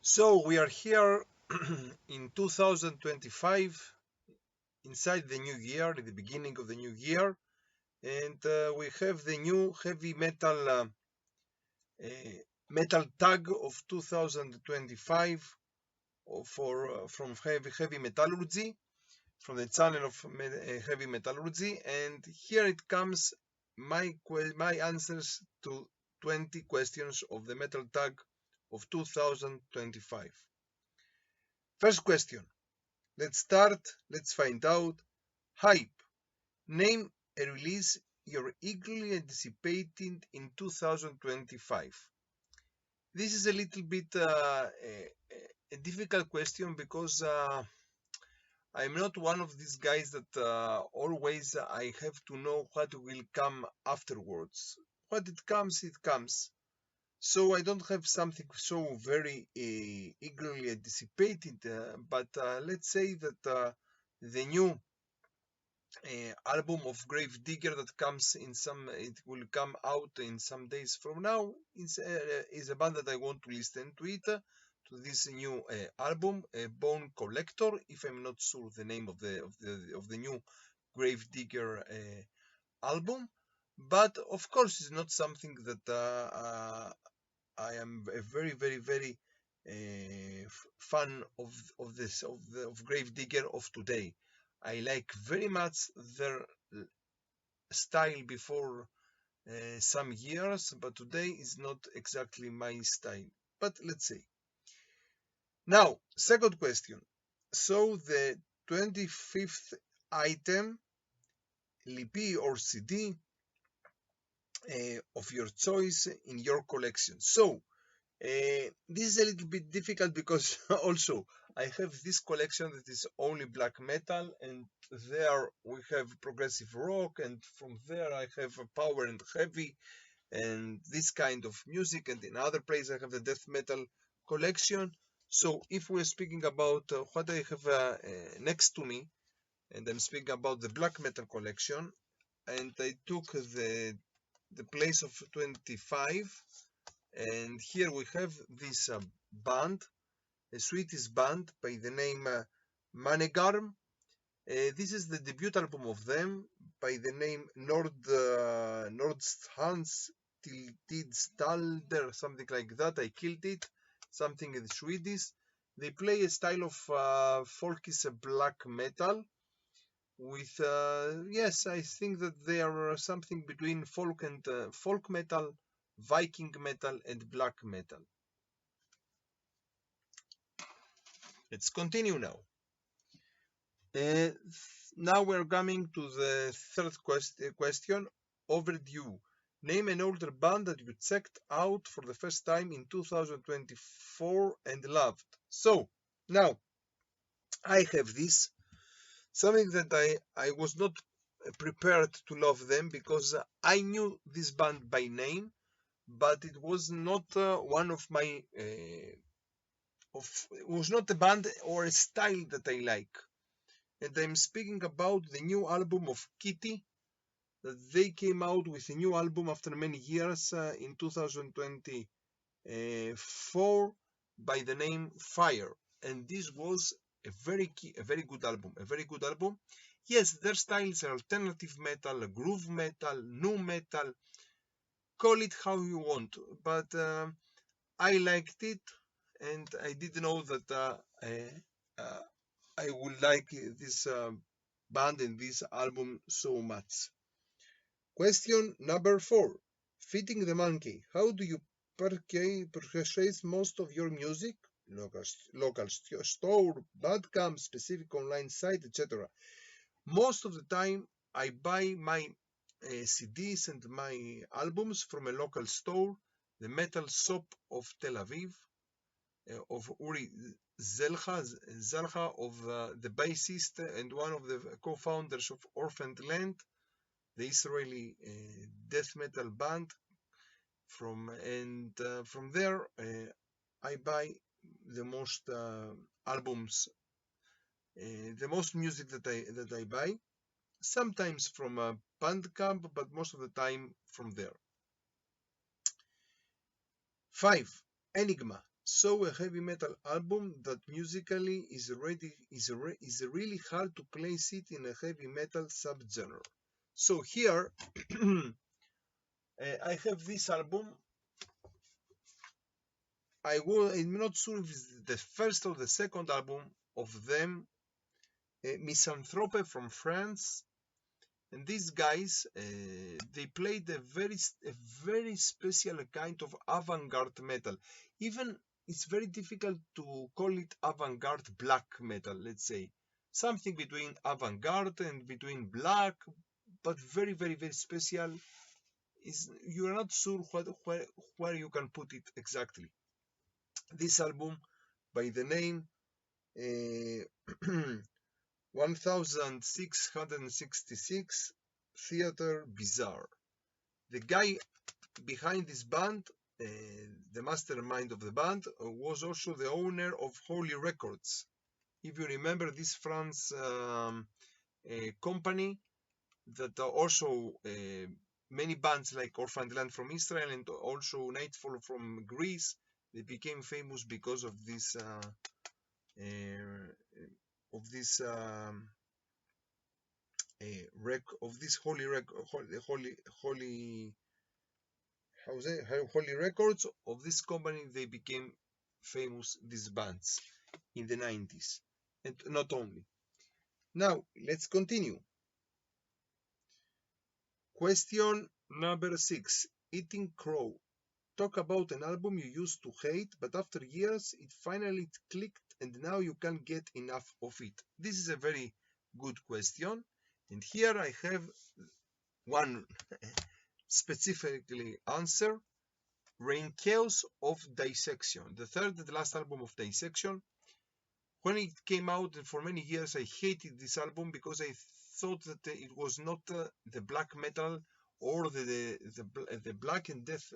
So we are here in 2025, inside the new year, at the beginning of the new year, and we have the new heavy metal tag of 2025 from heavy metallurgy, from the channel of heavy metallurgy, and here it comes my answers to 20 questions of the metal tag of 2025. First question. Let's start. Let's find out. Hype. Name a release you're eagerly anticipating in 2025. This is a little bit a difficult question because I'm not one of these guys that always I have to know what will come afterwards. What it comes, it comes. So I don't have something so very eagerly anticipated, but let's say that the new album of Grave Digger that comes it will come out in some days from now, is a band that I want to listen to it, to this new album, Bone Collector, if I'm not sure the name of the new Grave Digger album. But of course, it's not something that I am a very fan of Grave Digger of today. I like very much their style before some years, but today is not exactly my style. But let's see. Now, second question. So the 25th item, LP or CD of your choice in your collection. So this is a little bit difficult because also I have this collection that is only black metal, and there we have progressive rock, and from there I have power and heavy and this kind of music, and in other place I have the death metal collection. So if we're speaking about what I have next to me, and I'm speaking about the black metal collection, and I took the place of 25, and here we have this band, a Swedish band by the name Manegarm. This is the debut album of them by the name Nordstrands Tidstalder, something like that. I killed it, something in Swedish. They play a style of folkish black metal with, yes, I think that they are something between folk and folk metal, Viking metal, and black metal. Let's continue now. Now we're coming to the third question. Overdue. Name an older band that you checked out for the first time in 2024 and loved. So now I have this, something that I was not prepared to love them because I knew this band by name, but it was not one of my it was not a band or a style that I like. And I'm speaking about the new album of Kitty, that they came out with a new album after many years in 2024 by the name Fire, and this was a very good album, a very good album. Yes, their styles are alternative metal, groove metal, nu metal, call it how you want, but I liked it, and I didn't know that I would like this band and this album so much. Question number 4. Feeding the monkey. How do you purchase most of your music? Local store, Bandcamp, specific online site, etc. Most of the time, I buy my CDs and my albums from a local store, the Metal Shop of Tel Aviv, of Uri Zelcha, of the bassist and one of the co-founders of Orphaned Land, the Israeli death metal band. From there, I buy the most albums, the most music that I buy. Sometimes from Bandcamp, but most of the time from there. 5. Enigma. So a heavy metal album that musically is really hard to place it in a heavy metal subgenre. So here I have this album. I'm not sure if it's the first or the second album of them, Misanthrope from France. And these guys, they played a very special kind of avant-garde metal. Even it's very difficult to call it avant-garde black metal, let's say. Something between avant-garde and between black, but very, very, very special. You are not sure where you can put it exactly. This album, by the name 1666 Theater Bizarre. The guy behind this band, the mastermind of the band, was also the owner of Holy Records. If you remember, this France company that also many bands like Orphaned Land from Israel and also Nightfall from Greece, they became famous because of this holy records of this company. They became famous, these bands, in the 90s, and not only. Now let's continue. Question number 6. Eating Crow. Talk about an album you used to hate, but after years it finally clicked and now you can't get enough of it. This is a very good question, and here I have one specifically answer. Rain Chaos of Dissection, the third and last album of Dissection. When it came out, for many years I hated this album because I thought that it was not the black metal or the black and death,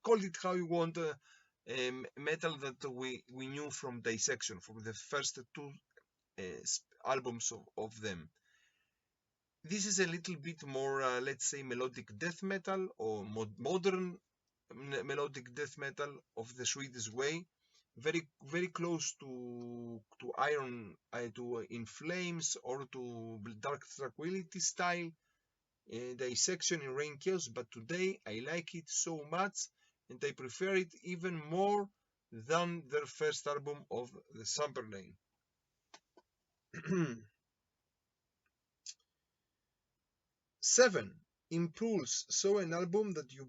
call it how you want, metal that we knew from Dissection, from the first two albums of them. This is a little bit more, let's say, melodic death metal or modern melodic death metal of the Swedish way, very very close to Iron, to In Flames or to Dark Tranquility style Dissection in Rain Chaos. But today I like it so much and I prefer it even more than their first album of the Summerlane. 7. Impulse. So an album that you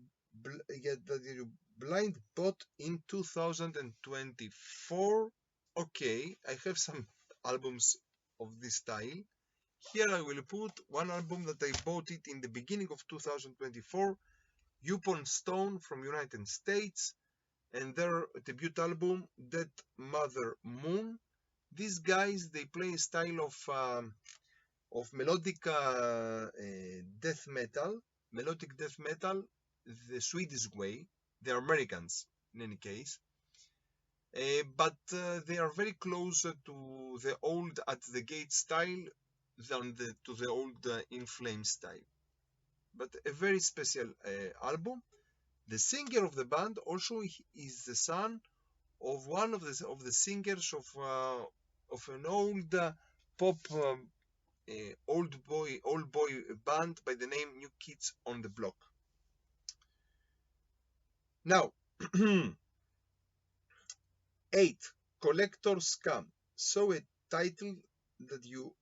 blind bought in 2024. Okay, I have some albums of this style. Here I will put one album that I bought it in the beginning of 2024, Upon Stone from United States, and their debut album, Dead Mother Moon. These guys, they play a style of melodic death metal, the Swedish way. They're Americans in any case, but they are very close to the old At the Gate style than to the old In Flames style. But a very special album. The singer of the band also is the son of one of the singers of an old pop old boy band by the name New Kids on the Block. Now 8. Collector Scam. So a title that you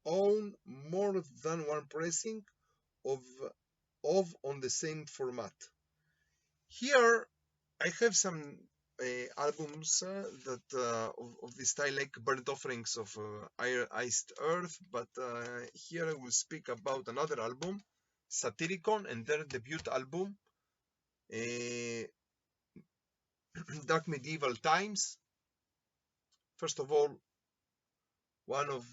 own more than one pressing of on the same format. Here I have some albums that of this style, like Burnt Offerings of Iced Earth, but here I will speak about another album, Satyricon, and their debut album, Dark Medieval Times. First of all, one of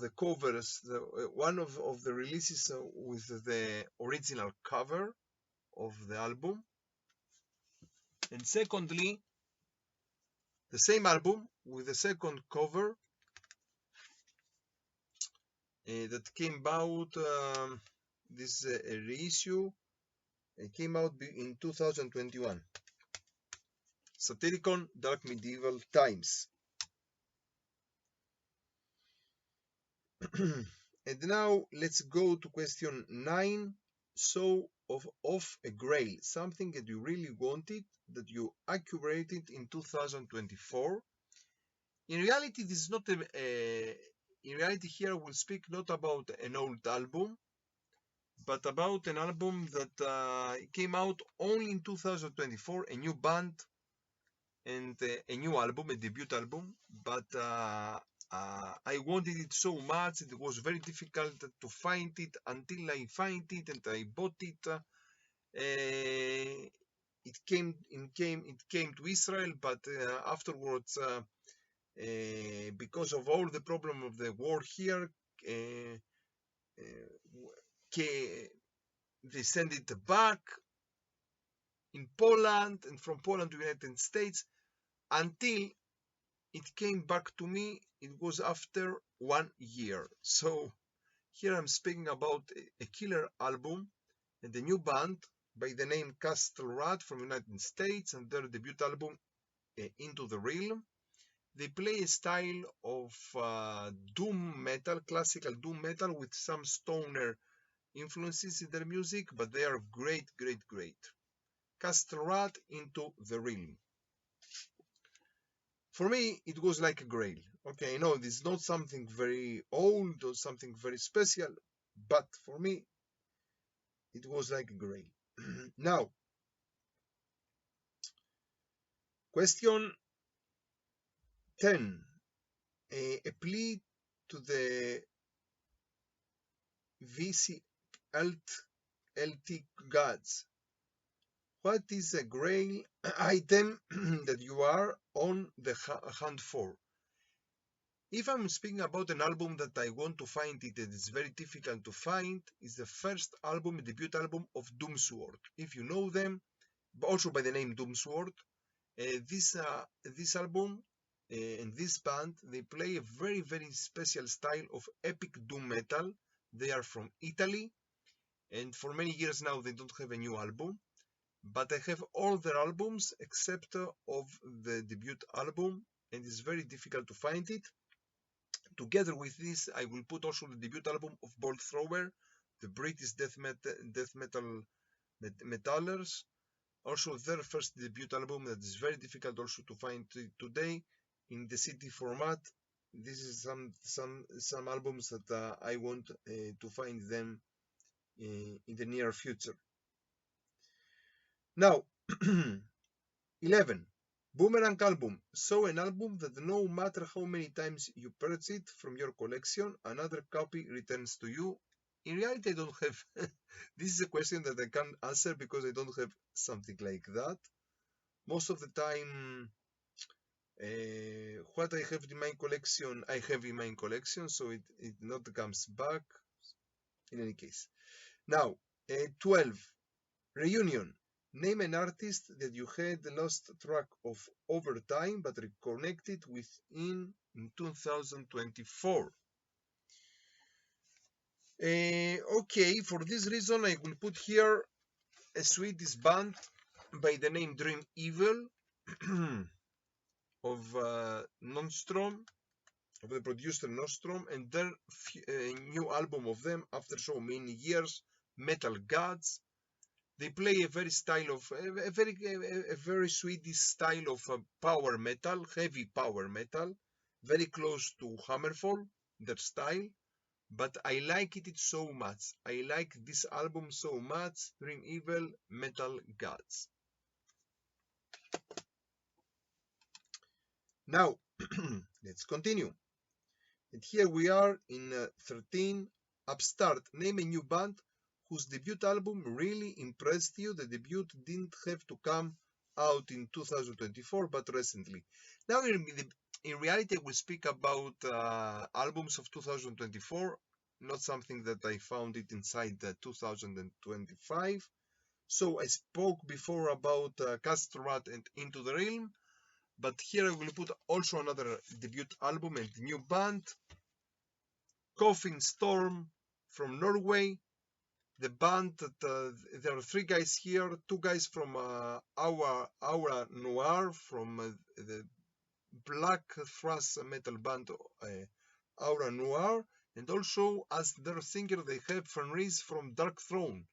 the covers, one of the releases with the original cover of the album, and secondly, the same album with the second cover that came out, this reissue, it came out in 2021. Satyricon, Dark Medieval Times. And now let's go to question 9. So of a grail, something that you really wanted, that you accumulated in 2024. In reality, this is not in reality here we'll speak not about an old album, but about an album that came out only in 2024, a new band and a new album, a debut album, but I wanted it so much, it was very difficult to find it until I find it and I bought it. It came to Israel, but afterwards, because of all the problem of the war here, they sent it back in Poland and from Poland to United States until it came back to me. It was after 1 year. So here I'm speaking about a killer album and a new band by the name Castle Rat from United States and their debut album Into the Realm. They play a style of doom metal, classical doom metal with some stoner influences in their music, but they are great, great, great. Castle Rat, Into the Realm. For me, it was like a grail. Okay, I know this is not something very old or something very special, but for me, it was like a grail. Now, question 10. A plea to the VC LT gods. What is a grail item that you are on the hunt for? If I'm speaking about an album that I want to find it and it's very difficult to find, is the first album, debut album of Doomsword. If you know them, also by the name Doomsword, this album and this band, they play a very, very special style of epic doom metal. They are from Italy, and for many years now they don't have a new album. But I have all their albums except of the debut album, and it's very difficult to find it. Together with this, I will put also the debut album of Bolt Thrower, the British death metal metallers. Also their first debut album that is very difficult also to find today in the CD format. This is some albums that I want to find them in the near future. Now, 11. Boomerang album. So an album that no matter how many times you purchase it from your collection, another copy returns to you. In reality, I don't have, this is a question that I can't answer because I don't have something like that. Most of the time, what I have in my collection, I have in my collection, so it not comes back in any case. Now, 12. Reunion. Name an artist that you had lost track of over time but reconnected with in 2024. Okay, for this reason I will put here a Swedish band by the name Dream Evil of Nordstrom, of the producer Nordstrom, and their new album of them after so many years, Metal Gods. They play a very style of a very Swedish style of power metal, heavy power metal, very close to Hammerfall, their style. But I like it so much. I like this album so much. Dream Evil, Metal Gods. Now, let's continue. And here we are in 13. Upstart. Name a new band whose debut album really impressed you. The debut didn't have to come out in 2024, but recently. Now, in reality, I will speak about albums of 2024, not something that I found it inside 2025. So I spoke before about Castle Rat and Into the Realm, but here I will put also another debut album and new band, Coffin Storm from Norway. the band that there are three guys here, two guys from Aura Noir, from the black thrash metal band Aura Noir, and also as their singer they have Fenris from Dark Throne,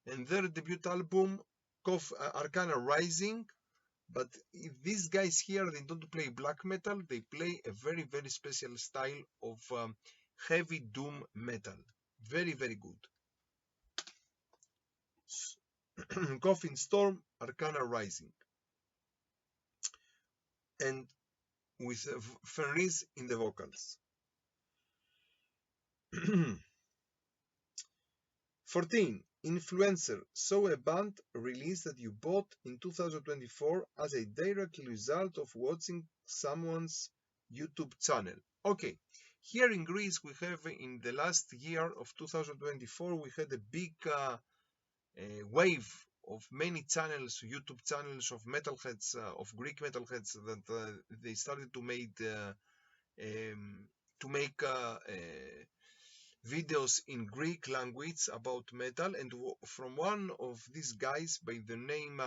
and their debut album Arcana Rising. But these guys here, they don't play black metal, they play a very, very special style of heavy doom metal. Very, very good. Coffin Storm, Arcana Rising. And with Fenris in the vocals. 14. Influencer. So a band release that you bought in 2024 as a direct result of watching someone's YouTube channel. Okay, here in Greece we have in the last year of 2024 we had a big wave of many channels, YouTube channels of metalheads, of Greek metalheads that they started to make videos in Greek language about metal, and from one of these guys by the name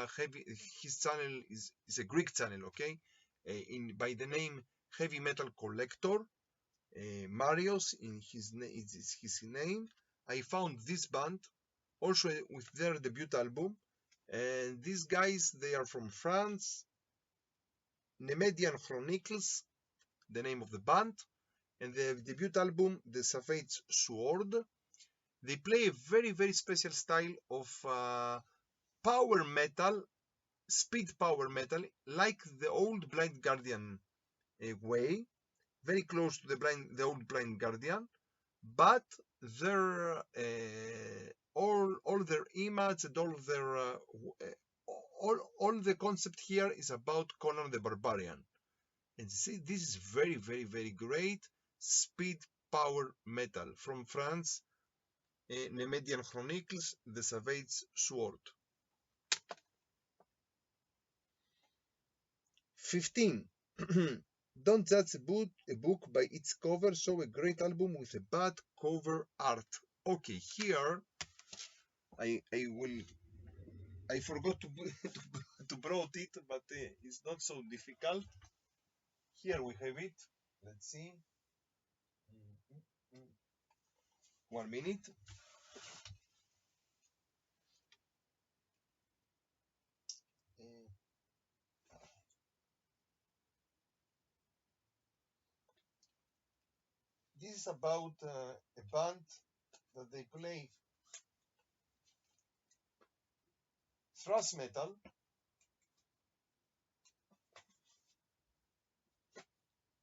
his channel is a Greek channel, okay, by the name Heavy Metal Collector, Marios is his name. I found this band also with their debut album, and these guys, they are from France. Nemedian Chronicles, the name of the band, and the debut album, The Savage Sword. They play a very, very special style of power metal, speed power metal, like the old Blind Guardian way, very close to the old Blind Guardian, but their all their image and all their all the concept here is about Conan the Barbarian. And see, this is very, very, very great speed power metal from France. Nemedian Chronicles, The Savage Sword. 15. Don't judge a book by its cover, so a great album with a bad cover art. Okay, here I forgot to brought it, but it's not so difficult. Here we have it. Let's see. 1 minute. This is about a band that they play thrash metal.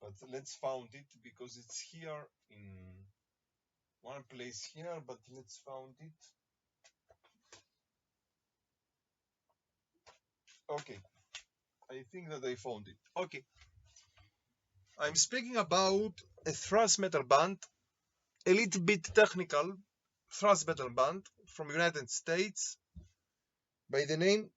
But let's found it because it's here in one place here, but let's found it. Okay, I think that I found it. Okay, I'm speaking about a thrash metal band, a little bit technical thrash metal band from United States by the name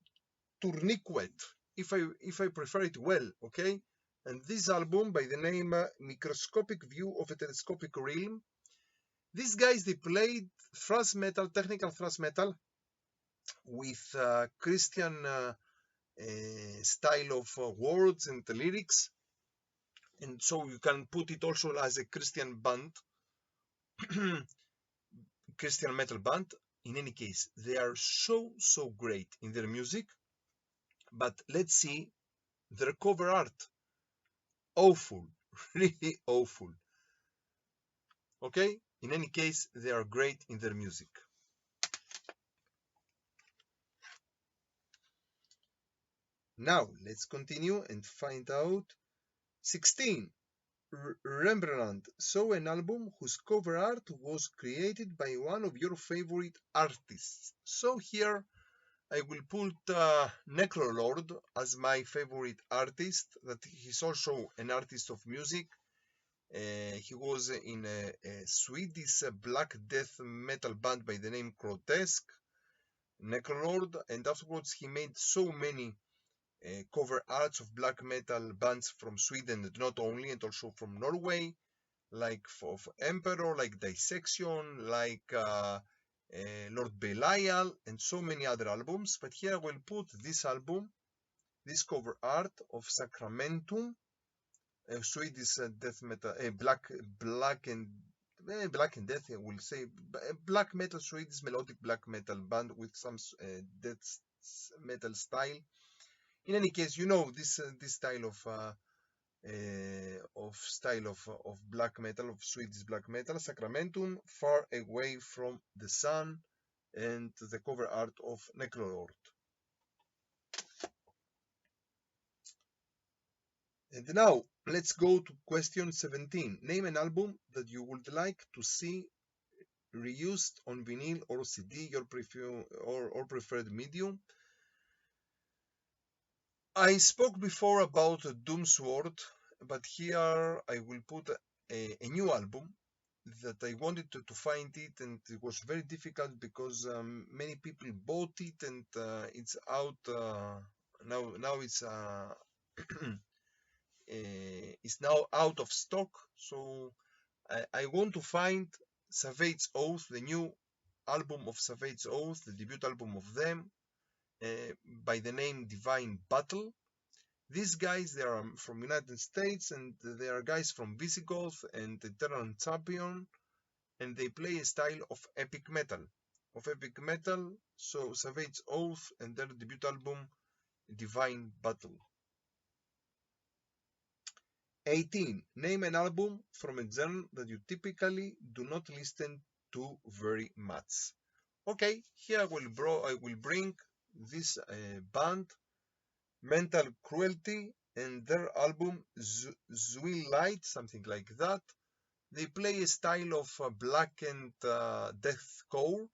Tourniquet, if I prefer it well, okay? And this album by the name Microscopic View of a Telescopic Realm. These guys, they played thrash metal, technical thrash metal with Christian style of words and lyrics, and so you can put it also as a Christian band, Christian metal band. In any case, they are so great in their music. But let's see their cover art. Awful, really awful. Okay, in any case, they are great in their music. Now let's continue and find out. 16. Rembrandt saw an album whose cover art was created by one of your favorite artists. So here I will put Necrolord as my favorite artist, that he's also an artist of music. He was in a Swedish black death metal band by the name Grotesque, Necrolord, and afterwards he made so many cover arts of black metal bands from Sweden, and not only, and also from Norway, like for Emperor, like Dissection, like Lord Belial, and so many other albums. But here I will put this album, this cover art of Sacramentum, Swedish death metal, black and Death, I will say, black metal, Swedish melodic black metal band with some death metal style. In any case, you know this style of black metal, of Swedish black metal, Sacramentum, Far Away from the Sun, and the cover art of Necrolord. And now let's go to question 17. Name an album that you would like to see reused on vinyl or CD, your preferred medium. I spoke before about Doomsword, but here I will put a new album that I wanted to find it, and it was very difficult because many people bought it, and it's out now. Now it's now out of stock. So I want to find Savage Oath, the new album of Savage Oath, the debut album of them, by the name Divine Battle. These guys, they are from United States, and they are guys from Visigoth and Eternal Champion, and they play a style of epic metal. So Savage Oath and their debut album Divine Battle. 18. Name an album from a genre that you typically do not listen to very much. Okay, here I will bring this band, Mental Cruelty, and their album Zwil Light, something like that. They play a style of black and deathcore,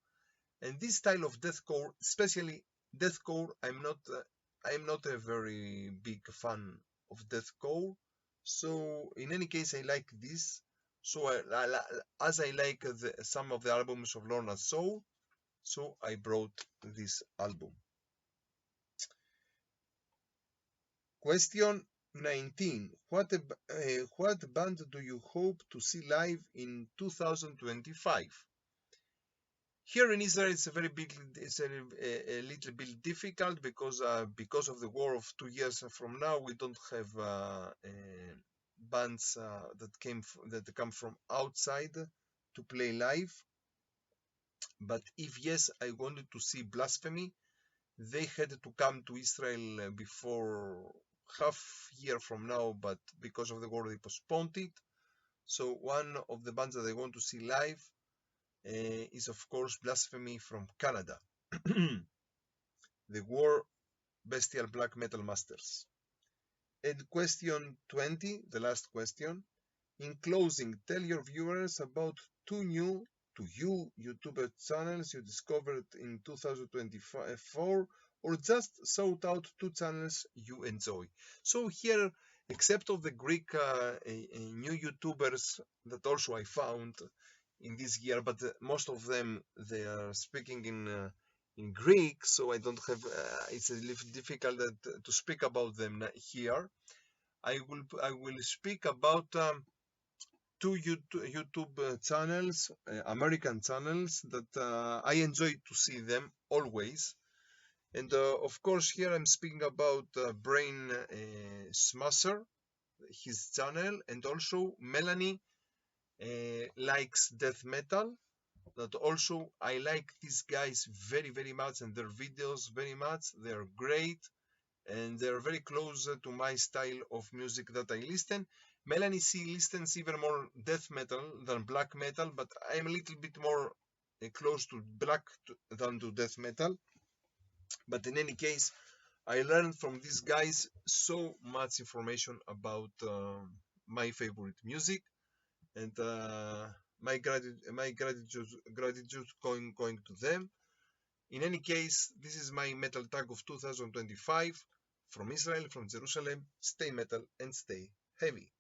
and this style of deathcore, especially deathcore, I'm not a very big fan of deathcore. So in any case, I like this. So as I like some of the albums of Lorna Soul, so I brought this album. Question 19. What band do you hope to see live in 2025? Here in Israel, it's a little bit difficult because of the war of 2 years from now, we don't have bands that come from outside to play live. But if yes, I wanted to see Blasphemy. They had to come to Israel before half year from now, but because of the war, they postponed it. So one of the bands that I want to see live is of course Blasphemy from Canada, the War Bestial Black Metal Masters. And question 20, the last question. In closing, tell your viewers about 2 new to you YouTube channels you discovered in 2024, or just shout out 2 channels you enjoy. So here, except of the Greek new YouTubers that also I found in this year, but most of them, they are speaking in Greek, so I don't have it's a little difficult to speak about them here. I will speak about 2 YouTube channels, American channels, that I enjoy to see them always. And of course here I'm speaking about Brain Smasher, his channel, and also Melanie likes death metal. That also I like these guys very much, and their videos very much. They are great, and they are very close to my style of music that I listen. Melanie C listens even more death metal than black metal, but I'm a little bit more close to black than to death metal. But in any case, I learned from these guys so much information about my favorite music, and my gratitude going to them. In any case, this is my metal tag of 2025 from Israel, from Jerusalem. Stay metal and stay heavy.